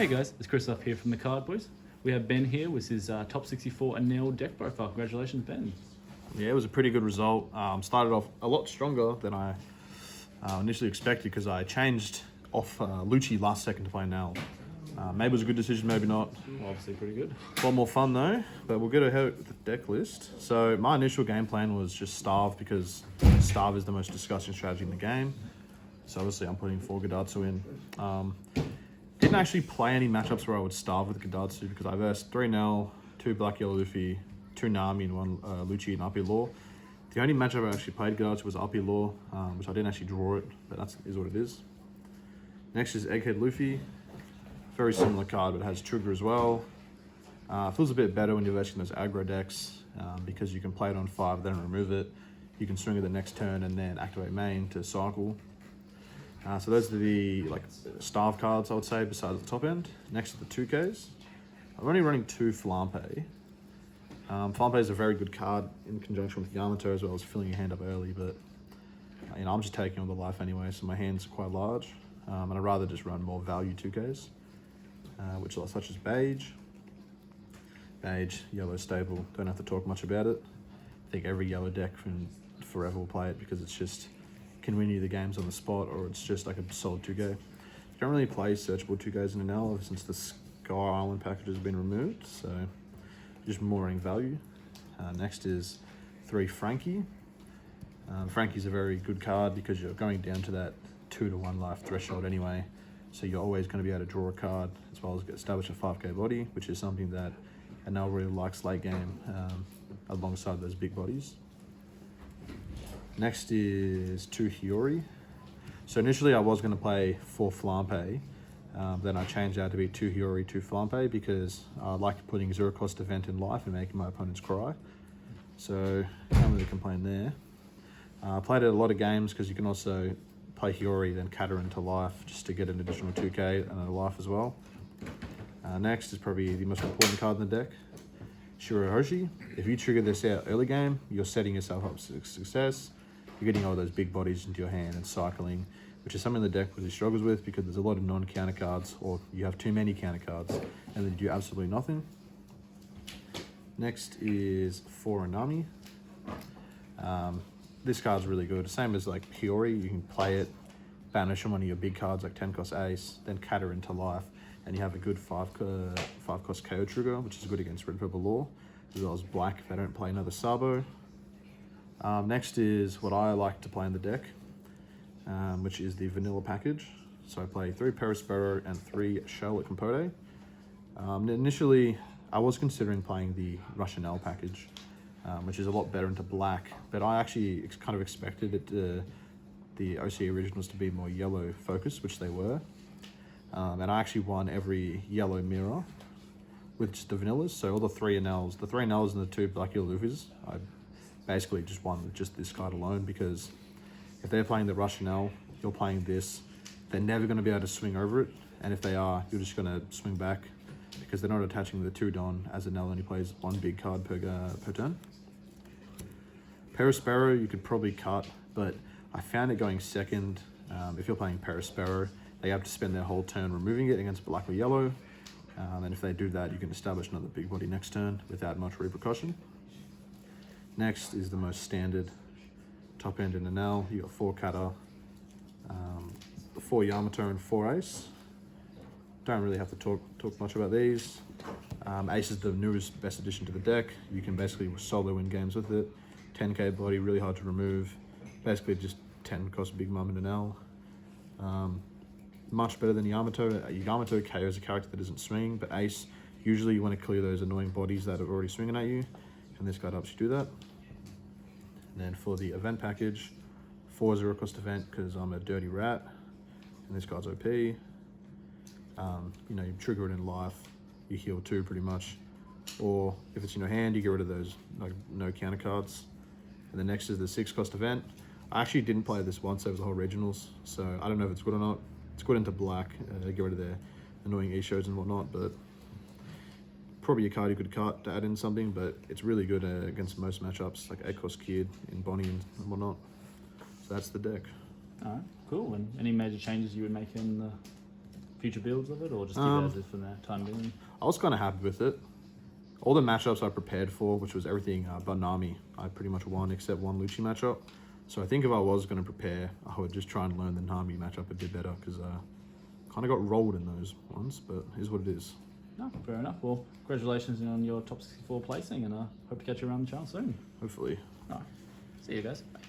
Hey guys, it's Christoph here from the Card Boys. We have Ben here with his top 64 Enel deck profile. Congratulations, Ben. Yeah, it was a pretty good result. Started off a lot stronger than I initially expected because I changed off Lucci last second to play Enel. Maybe it was a good decision, maybe not. Well, obviously pretty good. A lot more fun though, but we'll get ahead with the deck list. So my initial game plan was just Starve because Starve is the most disgusting strategy in the game. So obviously I'm putting 4 Gadatsu in. Didn't actually play any matchups where I would starve with Gadatsu because I versed 3 Enel, 2 Black Yellow Luffy, 2 Nami, and 1 Lucci and RP Law. The only matchup I actually played Gadatsu was RP Law, which I didn't actually draw it, but that is what it is. Next is Egghead Luffy. Very similar card, but it has Trigger as well. Feels a bit better when you're versing those aggro decks because you can play it on 5, then remove it. You can swing it the next turn and then activate main to cycle. So those are the starve cards, I would say, besides the top end. Next are the 2Ks. I'm only running 2 Flampe. Flampe is a very good card in conjunction with Yamato as well as filling your hand up early, but I'm just taking on the life anyway, so my hand's quite large. And I'd rather just run more value 2Ks, which are such as Beige. Beige, yellow staple, don't have to talk much about it. I think every yellow deck from forever will play it because it's just can win you the games on the spot, or it's just like a solid 2K. You don't really play searchable 2Ks in Enel ever since the Scar Island package has been removed, so just more running value. Next is 3 Frankie. Frankie's a very good card because you're going down to that 2 to 1 life threshold anyway, so you're always going to be able to draw a card as well as establish a 5K body, which is something that Enel really likes late game alongside those big bodies. Next is 2 Hiyori. So initially I was going to play 4 Flampe, then I changed that to be 2 Hiyori, 2 Flampe because I like putting 0 cost event in life and making my opponents cry. So can't really complain there. I played it a lot of games because you can also play Hiyori then Kata into life just to get an additional 2K and a life as well. Next is probably the most important card in the deck, Shirahoshi. If you trigger this out early game, you're setting yourself up for success. You're getting all those big bodies into your hand and cycling, which is something the deck really struggles with because there's a lot of non-counter cards, or you have too many counter cards, and then you do absolutely nothing. Next is 4 Nami. This card's really good. Same as like Hiyori, you can play it, banish one of your big cards like 10 cost Ace, then Kata into life, and you have a good 5 cost KO trigger, which is good against Red Purple Law, as well as black if they don't play another Sabo. Next is what I like to play in the deck, which is the vanilla package. So I play 3 Perispero and 3 Charlotte Compote. Initially, I was considering playing the Russian L package, which is a lot better into black, but I actually kind of expected it the OC originals to be more yellow focused, which they were. And I actually won every yellow mirror with just the vanillas. So all the 3 Enels, and the 2 Black Yellow Luffys, I basically just won with just this card alone because if they're playing the Russian L, you're playing this, they're never going to be able to swing over it. And if they are, you're just going to swing back because they're not attaching the 2 Don, as Enel only plays 1 big card per turn. Perispero you could probably cut, but I found it going second. If you're playing Perispero, they have to spend their whole turn removing it against black or yellow. And if they do that, you can establish another big body next turn without much repercussion. Next is the most standard top end in Enel. You got 4 Kata, 4 Yamato, and 4 Ace. Don't really have to talk much about these. Ace is the newest best addition to the deck. You can basically solo win games with it. 10K body, really hard to remove. Basically just 10 cost big mum in Enel. Much better than Yamato. Yamato KO is a character that doesn't swing, but Ace, usually you want to clear those annoying bodies that are already swinging at you, and this card helps you do that. And then for the event package, 4 0 cost event because I'm a dirty rat, and this card's OP. You trigger it in life, you heal 2 pretty much, or if it's in your hand, you get rid of those no counter cards. And the next is the 6 cost event. I actually didn't play this once over the whole regionals, so I don't know if it's good or not. It's good into black, get rid of their annoying E-shows and whatnot, but probably a card you could cut to add in something, but it's really good against most matchups, like 8 cost Kid in Bonnie and whatnot. So that's the deck. All right, cool. And any major changes you would make in the future builds of it, or just keep it as is for the time being? I was kind of happy with it. All the matchups I prepared for, which was everything but Nami, I pretty much won except one Lucci matchup. So I think if I was going to prepare, I would just try and learn the Nami matchup a bit better because kind of got rolled in those ones, but it is what it is. No, fair enough. Well, congratulations on your top 64 placing, and I hope to catch you around the channel soon. Hopefully. All right. See you guys. Bye.